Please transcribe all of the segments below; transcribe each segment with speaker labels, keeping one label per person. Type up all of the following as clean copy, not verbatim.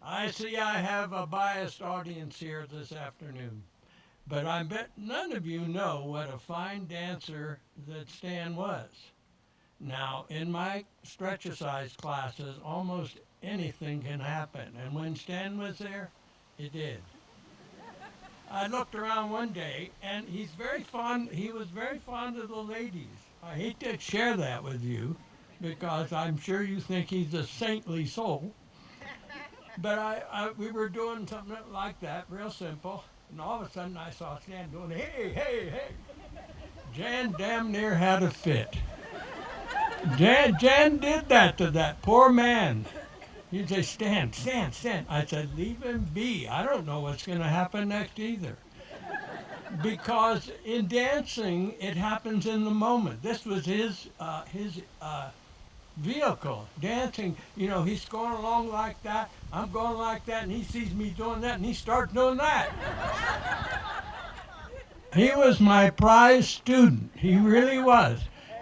Speaker 1: I see I have a biased audience here this afternoon, but I bet none of you know what a fine dancer that Stan was. Now, in my stretch-sized classes, almost anything can happen, and when Stan was there, it did. I looked around one day, and he's very fond. He was very fond of the ladies. I hate to share that with you, because I'm sure you think he's a saintly soul. But we were doing something like that, real simple, and all of a sudden I saw Stan doing, hey, hey, hey. Jan damn near had a fit. Jan did that to that poor man. He'd say, Stan, Stan, Stan. I said, leave him be. I don't know what's going to happen next either. Because in dancing, it happens in the moment. This was his vehicle, dancing. You know, he's going along like that. I'm going like that, and he sees me doing that, and he starts doing that. He was my prize student. He really was.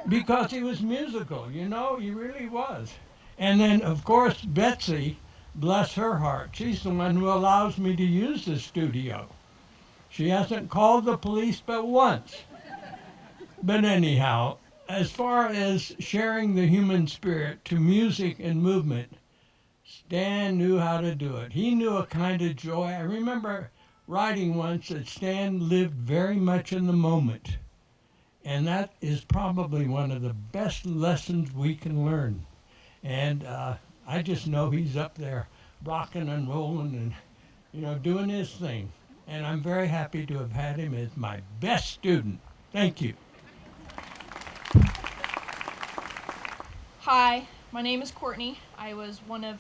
Speaker 1: Because he was musical, you know, he really was. And then, of course, Betsy, bless her heart, she's the one who allows me to use the studio. She hasn't called the police but once. But anyhow, as far as sharing the human spirit to music and movement, Stan knew how to do it. He knew a kind of joy. I remember writing once that Stan lived very much in the moment. And that is probably one of the best lessons we can learn. And I just know he's up there rocking and rolling and, doing his thing. And I'm very happy to have had him as my best student. Thank you.
Speaker 2: Hi, my name is Courtney. I was one of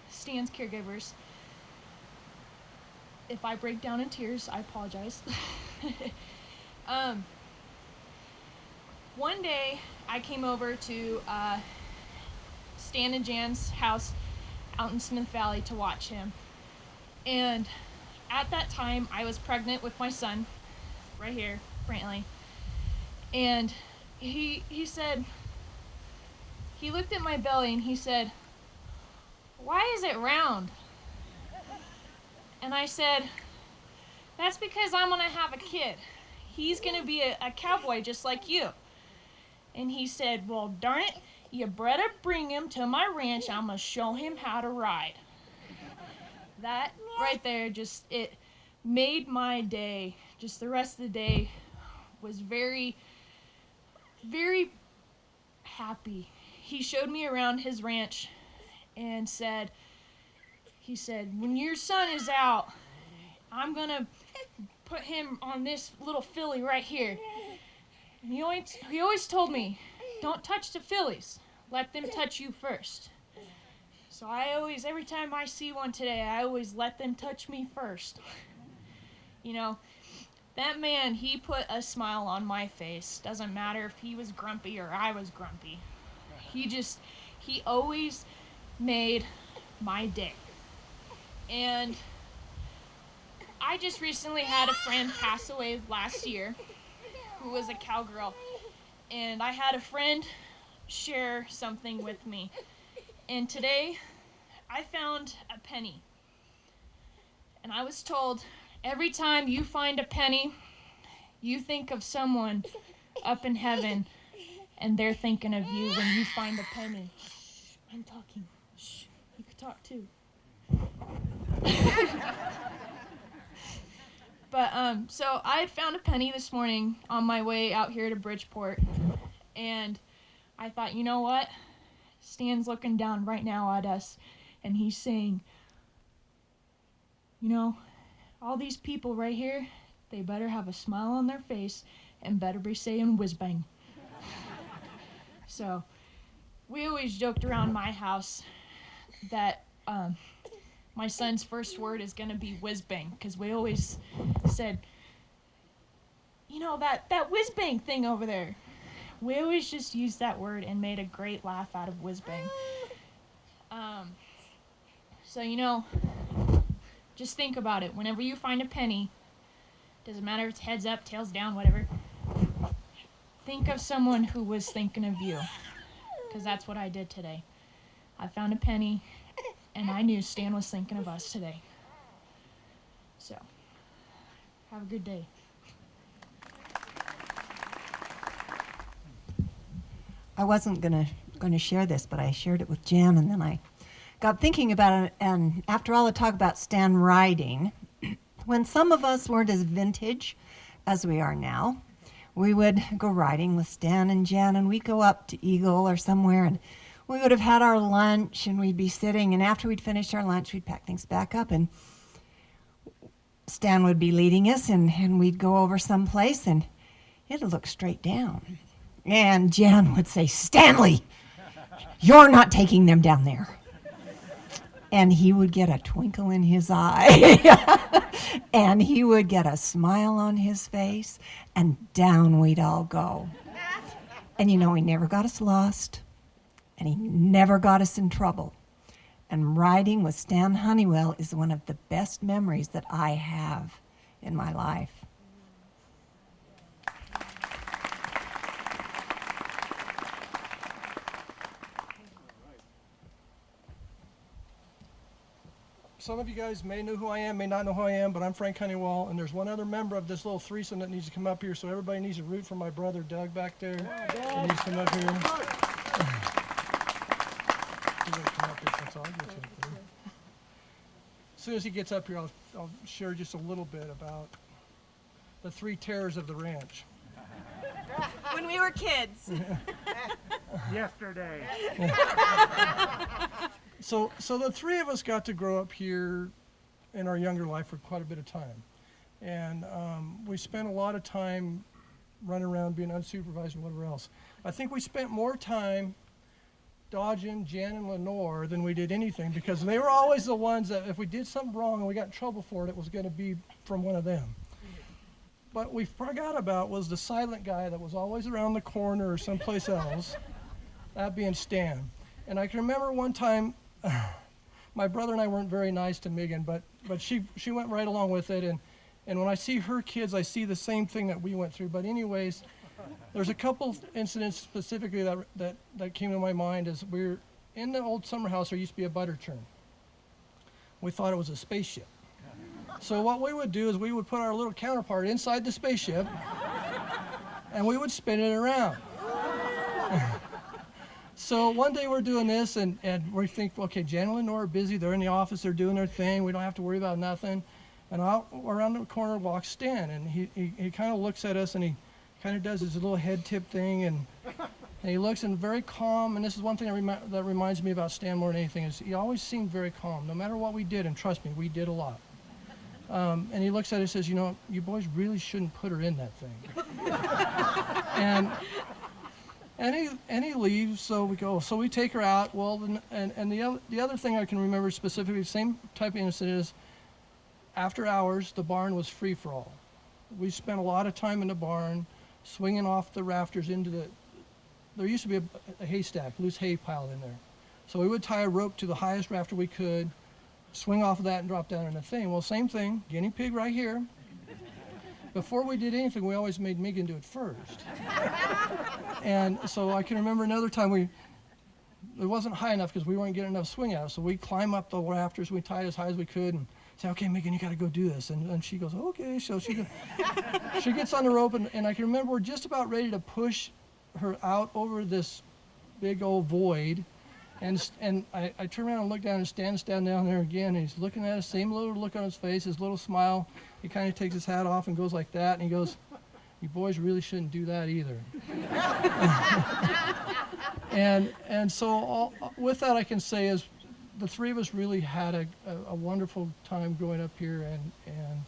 Speaker 2: Stan's caregivers. If I break down in tears, I apologize. um, One day, I came over to Stan and Jan's house out in Smith Valley to watch him. And at that time, I was pregnant with my son, right here, Brantley. And he said, he looked at my belly and he said, "Why is it round?" And I said, "That's because I'm going to have a kid. He's going to be a cowboy just like you." And he said, "Well, darn it, you better bring him to my ranch. I'm going to show him how to ride." That right there, it made my day. Just the rest of the day was very, very happy. He showed me around his ranch and he said, "When your son is out, I'm going to put him on this little filly right here." And he always told me, "Don't touch the fillies. Let them touch you first." So every time I see one today, I always let them touch me first. You know, that man, he put a smile on my face. Doesn't matter if he was grumpy or I was grumpy. He always made my day. And I just recently had a friend pass away last year who was a cowgirl. And I had a friend share something with me. And today, I found a penny. And I was told, every time you find a penny, you think of someone up in heaven, and they're thinking of you when you find a penny. Shh, I'm talking. Shh, you could talk too. But so I had found a penny this morning on my way out here to Bridgeport, and I thought, you know what? Stan's looking down right now at us, and he's saying, all these people right here, they better have a smile on their face and better be saying whiz bang. So we always joked around my house that my son's first word is going to be whiz bang, because we always said, that whiz bang thing over there. We always just used that word and made a great laugh out of whiz bang. So, just think about it. Whenever you find a penny, doesn't matter if it's heads up, tails down, whatever, think of someone who was thinking of you, because that's what I did today. I found a penny, and I knew Stan was thinking of us today. So, have a good day.
Speaker 3: I wasn't gonna share this, but I shared it with Jan, and then I got thinking about it. And after all the talk about Stan riding, when some of us weren't as vintage as we are now, we would go riding with Stan and Jan, and we'd go up to Eagle or somewhere, and we would have had our lunch, and we'd be sitting, and after we'd finished our lunch, we'd pack things back up, and Stan would be leading us, and we'd go over someplace, and it'd look straight down. And Jan would say, "Stanley, you're not taking them down there." And he would get a twinkle in his eye, and he would get a smile on his face, and down we'd all go. And you know, he never got us lost, and he never got us in trouble. And riding with Stan Hunewill is one of the best memories that I have in my life.
Speaker 4: Some of you guys may know who I am, may not know who I am, but I'm Frank Hunewill, and there's one other member of this little threesome that needs to come up here, so everybody needs to root for my brother Doug back there. He needs to come up here. As soon as he gets up here, I'll share just a little bit about the three terrors of the ranch.
Speaker 5: When we were kids.
Speaker 6: Yesterday.
Speaker 4: So the three of us got to grow up here in our younger life for quite a bit of time. And we spent a lot of time running around being unsupervised and whatever else. I think we spent more time dodging Jan and Lenore than we did anything, because they were always the ones that if we did something wrong and we got in trouble for it, it was going to be from one of them. What we forgot about was the silent guy that was always around the corner or someplace else, that being Stan. And I can remember one time, my brother and I weren't very nice to Megan, but she went right along with it. And when I see her kids, I see the same thing that we went through. But anyways, there's a couple incidents specifically that came to my mind. As we're in the old summer house, there used to be a butter churn. We thought it was a spaceship. So what we would do is we would put our little counterpart inside the spaceship, and we would spin it around. So one day we're doing this, and we think, okay, Jan and Lenore are busy. They're in the office. They're doing their thing. We don't have to worry about nothing. And out around the corner walks Stan, and he kind of looks at us, and he kind of does his little head tip thing, and he looks and very calm. And this is one thing that reminds me about Stan more than anything, is he always seemed very calm, no matter what we did. And trust me, we did a lot. And he looks at it and says, "You know, you boys really shouldn't put her in that thing." and he leaves. So we go. So we take her out. Well, the other thing I can remember specifically, same type of incident, is after hours, the barn was free for all. We spent a lot of time in the barn, swinging off the rafters into the. There used to be a haystack, loose hay piled in there. So we would tie a rope to the highest rafter we could, swing off of that and drop down in the thing. Well, same thing, guinea pig right here. Before we did anything, we always made Megan do it first. And so I can remember another time it wasn't high enough because we weren't getting enough swing out. So we climb up the rafters, we tied as high as we could, and say, "Okay, Megan, you got to go do this." And she goes, "Okay." So she gets on the rope, and I can remember we're just about ready to push her out over this big old void. And I turn around and look down, and Stan's down there again, and he's looking at us, same little look on his face, his little smile. He kind of takes his hat off and goes like that, and he goes, "You boys really shouldn't do that either." and so with that I can say is the three of us really had a wonderful time growing up here, and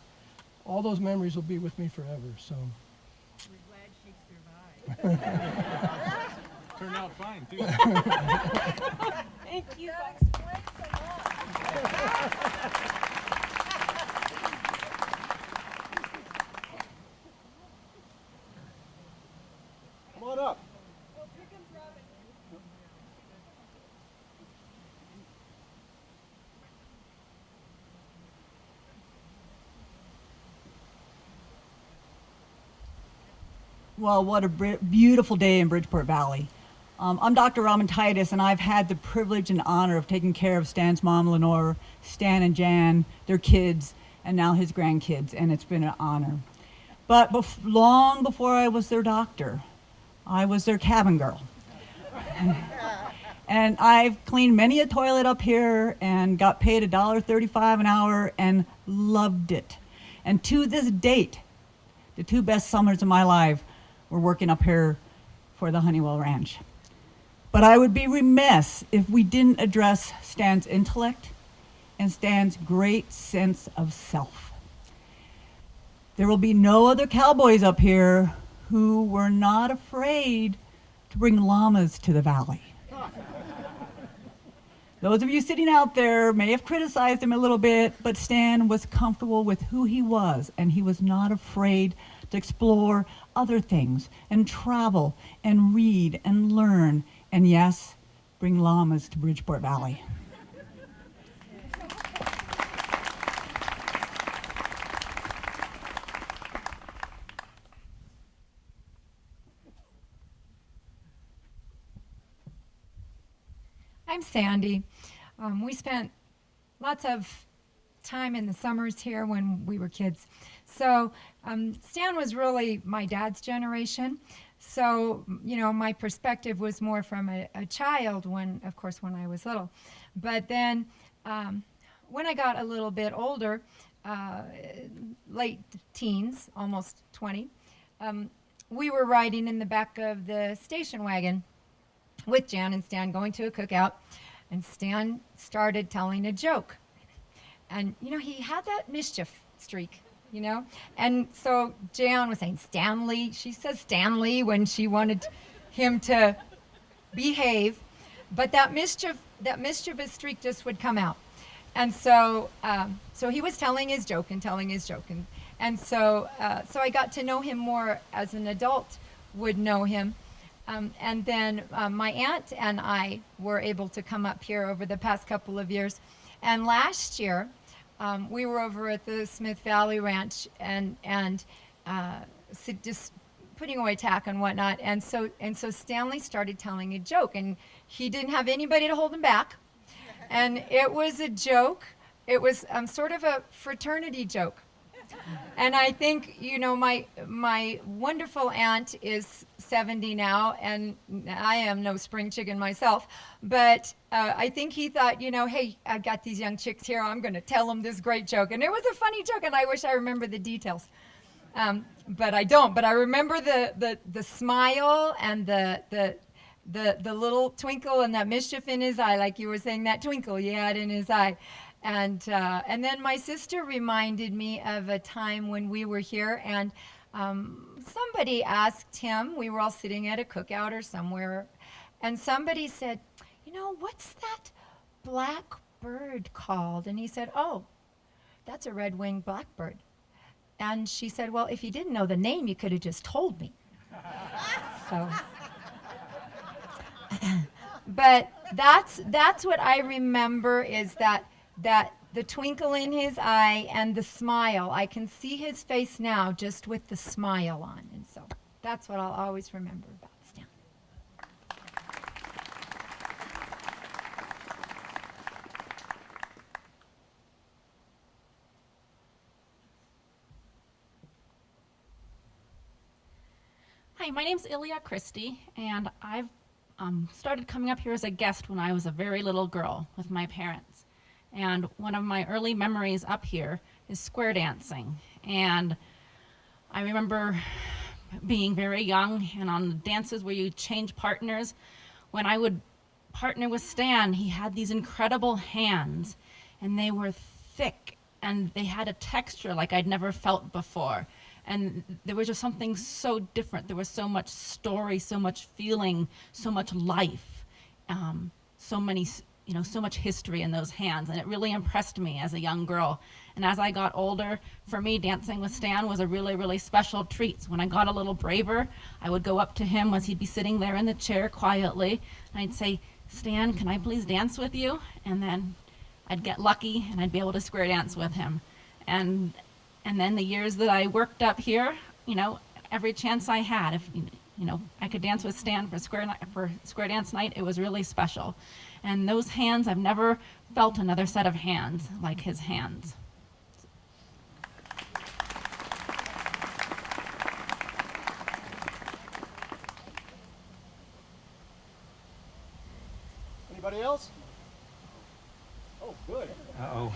Speaker 4: all those memories will be with me forever. So.
Speaker 5: We're glad she survived.
Speaker 6: Turned out fine, too.
Speaker 5: Thank you.
Speaker 6: Come on up.
Speaker 7: Well, what a beautiful day in Bridgeport Valley.
Speaker 6: I'm Dr. Robin Titus, and I've had the privilege and honor of taking care of Stan's mom, Lenore, Stan and Jan, their kids, and now his grandkids, and it's been an honor. But long before I was their doctor, I was their cabin girl. And I've cleaned many a toilet up here and got paid $1.35 an hour and loved it. And to this date, the 2 best summers of my life were working up here for the Hunewill Ranch. But I would be remiss if we didn't address Stan's intellect and Stan's great sense of self. There will be no other cowboys up here who were not afraid to bring llamas to the valley. Those of you sitting out there may have criticized him a little bit, but Stan was comfortable with who he was, and he was not afraid to explore other things and travel and read and learn, and yes, bring llamas to Bridgeport Valley.
Speaker 3: I'm Sandy. We spent lots of time in the summers here when we were kids. So Stan was really my dad's generation. So, you know, my perspective was more from a child when, of course, when I was little. But then when I got a little bit older, late teens, almost 20, we were riding in the back of the station wagon with Jan and Stan going to a cookout, and Stan started telling a joke. And, you know, he had that mischief streak, you know? And so Jan was saying, Stanley. She says Stanley when she wanted him to behave. But that mischievous streak just would come out. And so so he was telling his joke. And so I got to know him more as an adult would know him. And then my aunt and I were able to come up here over the past couple of years. And last year, we were over at the Smith Valley Ranch and just putting away tack and whatnot. And so Stanley started telling a joke, and he didn't have anybody to hold him back. And it was a joke. It was sort of a fraternity joke. And I think, you know, my wonderful aunt is 70 now, and I am no spring chicken myself. But I think he thought, you know, hey, I've got these young chicks here. I'm going to tell them this great joke. And it was a funny joke, and I wish I remember the details. But I don't. But I remember the smile and the little twinkle and that mischief in his eye, like you were saying, that twinkle he had in his eye. And then my sister reminded me of a time when we were here, and somebody asked him, we were all sitting at a cookout or somewhere, and somebody said, you know, what's that black bird called? And he said, oh, that's a red-winged blackbird. And she said, well, if you didn't know the name, you could have just told me. So, but that's what I remember, is that the twinkle in his eye and the smile. I can see his face now just with the smile on. And so that's what I'll always remember about Stan.
Speaker 7: Hi, my name's Ilya Christie, and I've started coming up here as a guest when I was a very little girl with my parents. And one of my early memories up here is square dancing. And I remember being very young and on the dances where you change partners. When I would partner with Stan, he had these incredible hands, and they were thick, and they had a texture like I'd never felt before. And there was just something so different. There was so much story, so much feeling, so much life, so much history in those hands. And it really impressed me as a young girl. And as I got older, for me, dancing with Stan was a really, really special treat. So when I got a little braver, I would go up to him as he'd be sitting there in the chair quietly, and I'd say, Stan, can I please dance with you? And then I'd get lucky, and I'd be able to square dance with him. And then the years that I worked up here, you know, every chance I had, if I could dance with Stan for square dance night. It was really special. And those hands, I've never felt another set of hands like his hands.
Speaker 8: Anybody else? Oh, good.
Speaker 9: Uh-oh.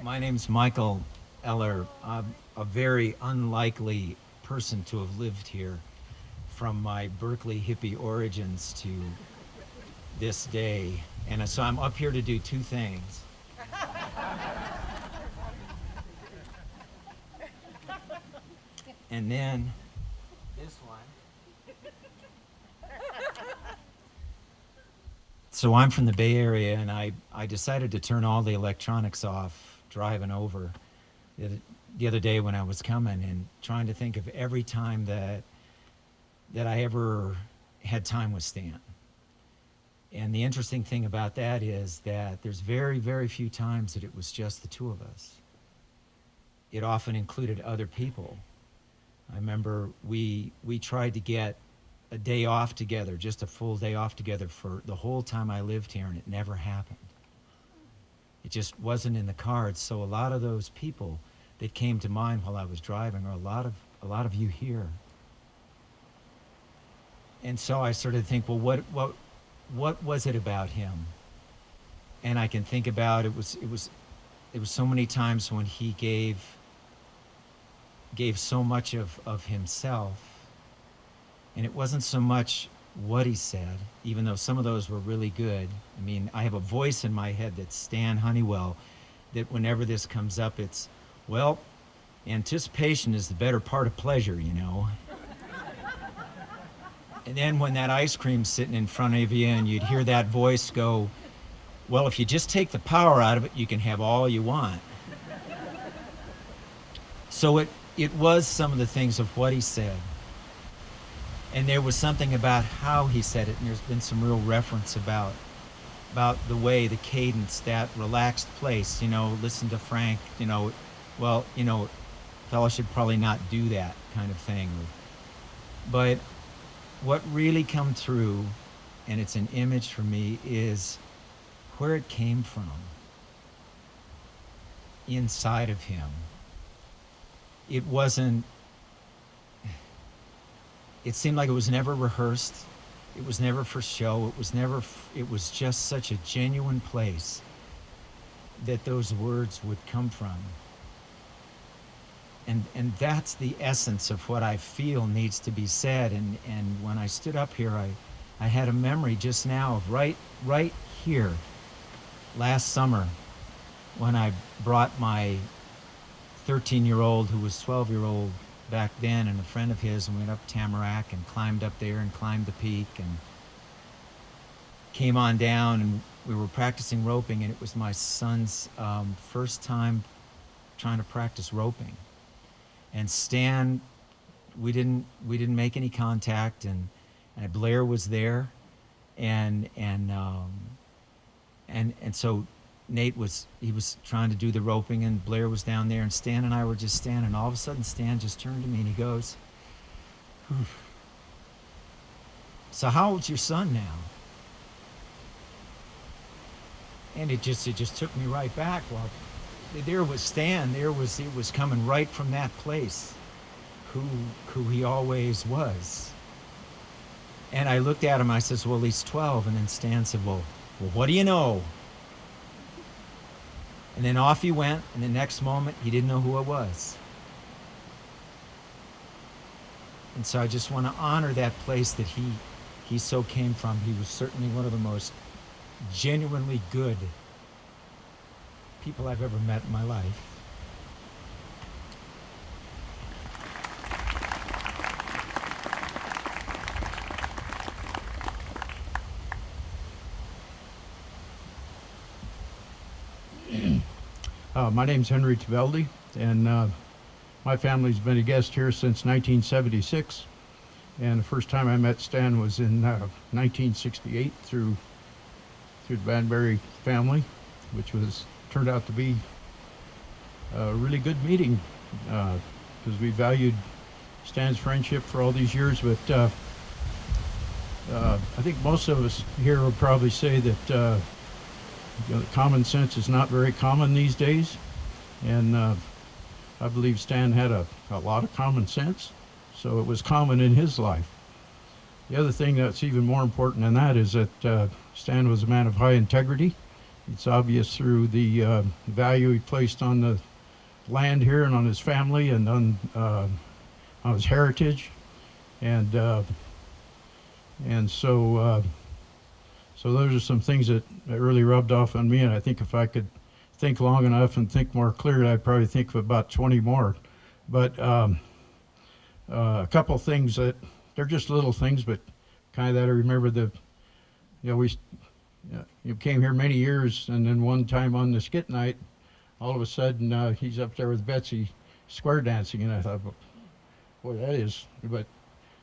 Speaker 9: My name's Michael Eller. I'm a very unlikely person to have lived here from my Berkeley hippie origins to this day. And so I'm up here to do two things. And then this one. So I'm from the Bay Area, and I decided to turn all the electronics off driving over the other day when I was coming, and trying to think of every time that I ever had time with Stan. And the interesting thing about that is that there's very, very few times that it was just the two of us. It often included other people. I remember we tried to get a day off together, just a full day off together for the whole time I lived here, and it never happened. It just wasn't in the cards. So a lot of those people that came to mind while I was driving are a lot of you here. And so I started to think, well, what was it about him? And I can think about it was so many times when he gave so much of himself. And it wasn't so much what he said, even though some of those were really good. I mean, I have a voice in my head that's Stan Hunewill, that whenever this comes up, it's, well, anticipation is the better part of pleasure, you know. And then when that ice cream's sitting in front of you and you'd hear that voice go, well, if you just take the power out of it, you can have all you want. So it was some of the things of what he said. And there was something about how he said it, and there's been some real reference about the way, the cadence, that relaxed place, listen to Frank, well, fella should probably not do that kind of thing. But what really come through, and it's an image for me, is where it came from inside of him. It seemed like it was never rehearsed. It was never for show. It was just such a genuine place that those words would come from. And that's the essence of what I feel needs to be said. And when I stood up here, I had a memory just now of right here last summer when I brought my 13-year-old, who was 12-year-old back then, and a friend of his, and we went up Tamarack and climbed up there and climbed the peak and came on down, and we were practicing roping, and it was my son's first time trying to practice roping. And Stan, we didn't make any contact, and Blair was there, and so Nate was trying to do the roping, and Blair was down there, and Stan and I were just standing, and all of a sudden Stan just turned to me and he goes, "So how old's your son now?" And it just took me right back. Well, there was Stan. It was coming right from that place, who he always was. And I looked at him. I says, "Well, he's 12." And then Stan said, "Well, what do you know?" And then off he went. And the next moment, he didn't know who I was. And so I just want to honor that place that he so came from. He was certainly one of the most genuinely good people I've ever met in my life.
Speaker 10: My name's Henry Taveldi, and my family's been a guest here since 1976. And the first time I met Stan was in 1968 through the Banbury family, which turned out to be a really good meeting because we valued Stan's friendship for all these years, but I think most of us here would probably say that common sense is not very common these days, and I believe Stan had a lot of common sense, so it was common in his life. The other thing that's even more important than that is that Stan was a man of high integrity. It's obvious through the value he placed on the land here and on his family and on his heritage, and so those are some things that really rubbed off on me. And I think if I could think long enough and think more clearly, I'd probably think of about 20 more. But a couple things that they're just little things, but kind of that I remember. You came here many years, and then one time on the skit night, all of a sudden he's up there with Betsy square dancing, and I thought, boy, that is. But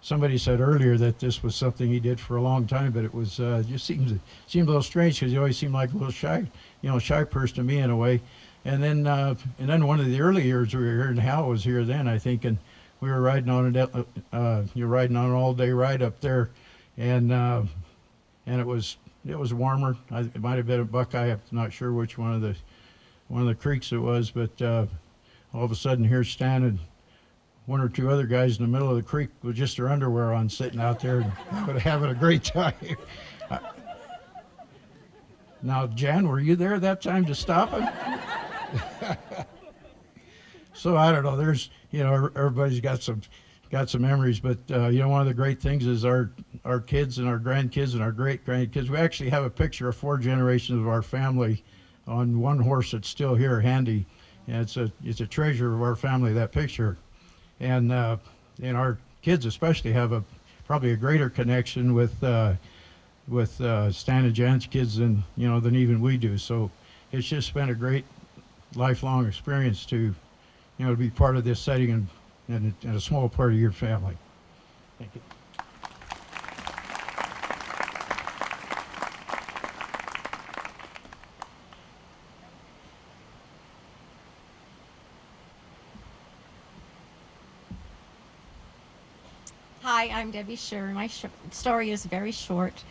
Speaker 10: somebody said earlier that this was something he did for a long time, but it was just seemed a little strange because he always seemed like a little shy person to me in a way. And then one of the early years we were here, and Hal was here then, I think, and we were riding on you're riding on an all-day ride up there, and it was warmer. It might have been a Buckeye. I'm not sure which one of the creeks it was, but all of a sudden here's Stan and one or two other guys in the middle of the creek with just their underwear on, sitting out there and having a great time. Now, Jan, were you there that time to stop him? So I don't know. There's, everybody's got some memories, but one of the great things is our kids and our grandkids and our great grandkids. We actually have a picture of 4 generations of our family on one horse that's still here handy, and it's a treasure of our family, that picture. And our kids especially have probably a greater connection with Stan and Jan's kids than even we do. So it's just been a great lifelong experience to be part of this setting and a small part of your family. Thank you.
Speaker 11: Hi, I'm Debbie Scher. My story is very short.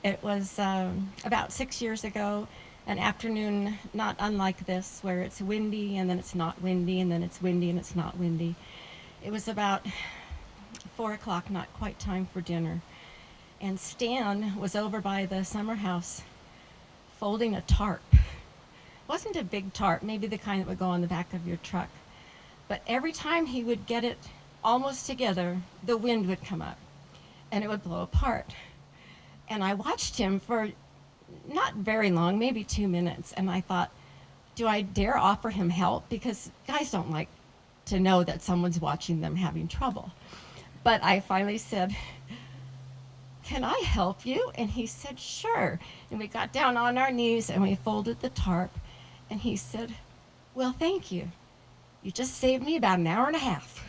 Speaker 11: It was about 6 years ago, an afternoon not unlike this, where it's windy and then it's not windy and then it's windy and it's not windy. It was about 4 o'clock, not quite time for dinner. And Stan was over by the summer house folding a tarp. It wasn't a big tarp, maybe the kind that would go on the back of your truck. But every time he would get it almost together, the wind would come up and it would blow apart. And I watched him for not very long, maybe 2 minutes, and I thought, do I dare offer him help? Because guys don't like to know that someone's watching them having trouble. But I finally said, can I help you? And he said, sure. And we got down on our knees and we folded the tarp, and he said, well, thank you. You just saved me about an hour and a half.